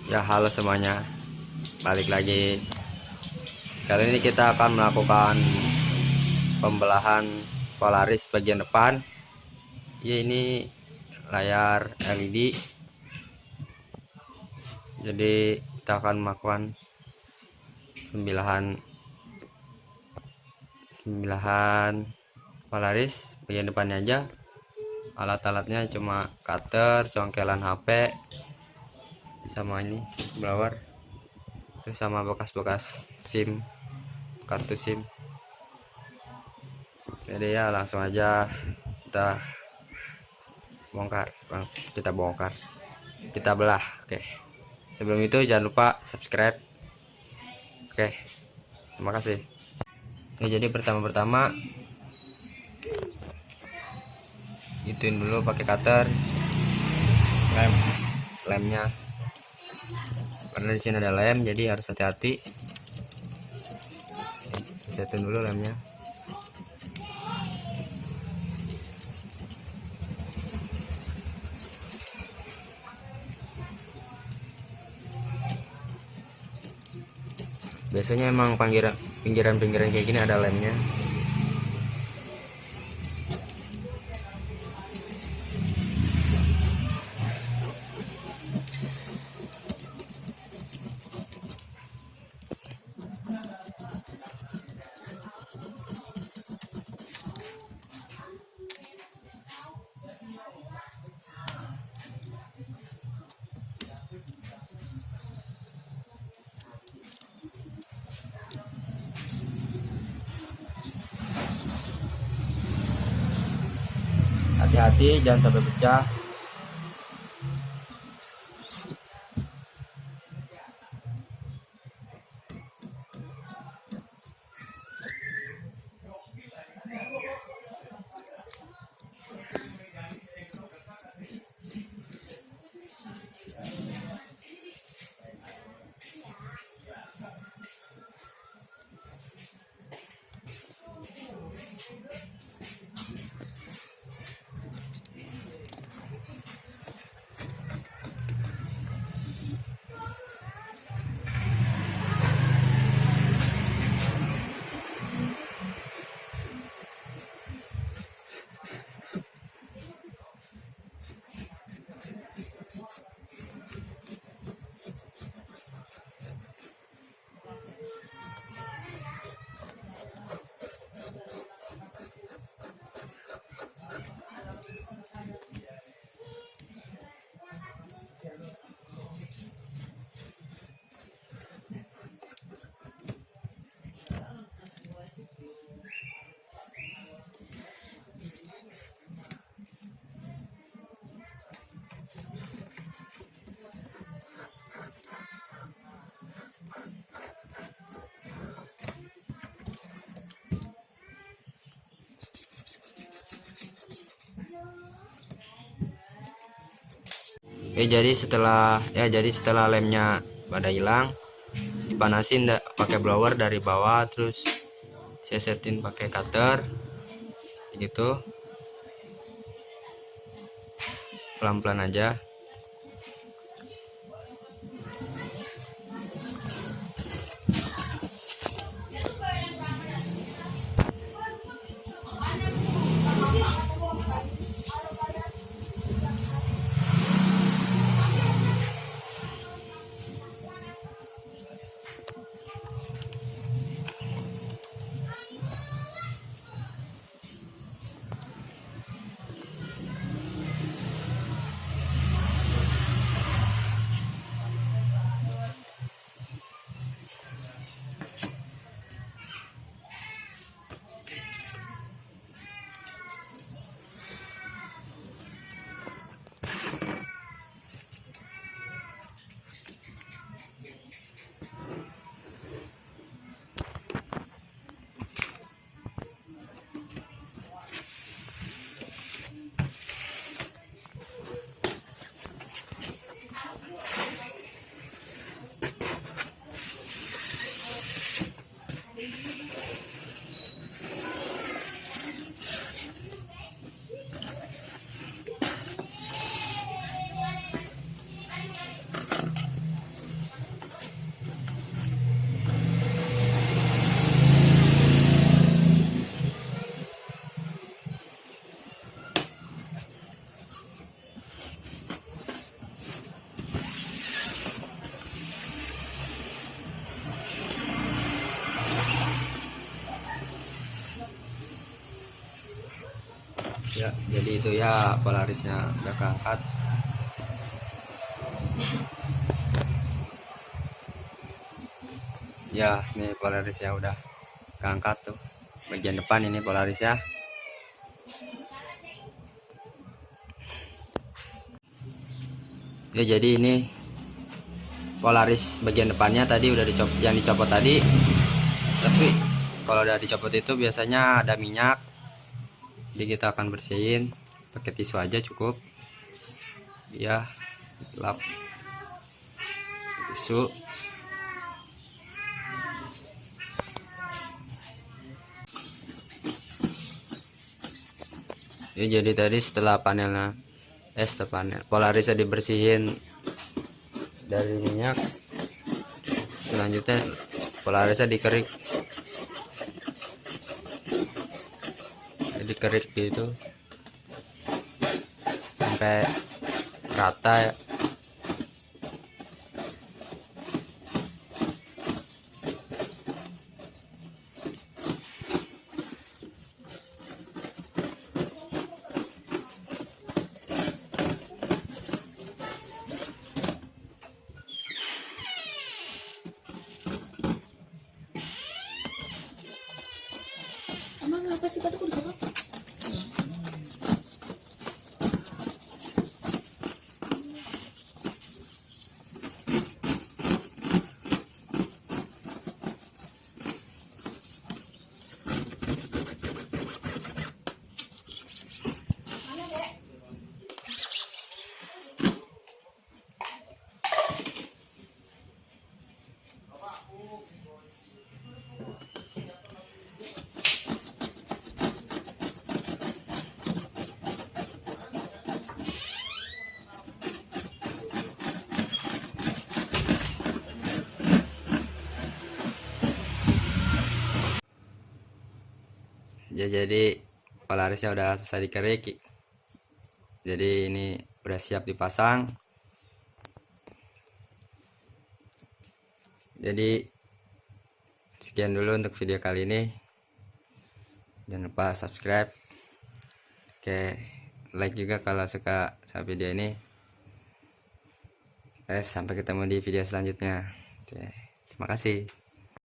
Ya, halo semuanya, balik lagi. Kali ini kita akan melakukan pembelahan Polaris bagian depan. Ya, ini layar LED. Jadi kita akan melakukan pembelahan Polaris bagian depannya aja. Alat-alatnya cuma cutter, congkelan HP, sama ini blower, terus sama bekas-bekas SIM, kartu SIM. Jadi ya langsung aja kita bongkar, kita belah. Oke, sebelum itu jangan lupa subscribe. Oke, terima kasih. Ini jadi pertama ituin dulu pakai cutter lemnya, karena di sini ada lem jadi harus hati-hati. Setin dulu lemnya. Biasanya emang pinggiran kayak gini ada lemnya. Hati-hati jangan sampai pecah. Jadi setelah lemnya pada hilang, dipanasin pakai blower dari bawah, terus saya setin pakai cutter gitu, pelan-pelan aja. Ya, jadi itu ya Polarisnya udah keangkat. Ya, ini Polarisnya udah keangkat tuh. Bagian depan ini Polarisnya. Ya, jadi ini Polaris bagian depannya tadi udah dicopot, yang dicopot tadi. Tapi kalau udah dicopot itu biasanya ada minyak. Jadi kita akan bersihin pakai tisu aja cukup. Ya, lap tisu. Ya, jadi tadi setelah panelnya setelah panel Polarisnya dibersihin dari minyak, selanjutnya Polarisnya dikerik, jadi kerik gitu sampai rata ya. Emang apa sih tadi aku dijawab? Ya, jadi Polarisnya udah selesai dikerik, jadi ini udah siap dipasang. Jadi sekian dulu untuk video kali ini, jangan lupa subscribe, oke, like juga kalau suka sama video ini. Sampai ketemu di video selanjutnya. Oke, terima kasih.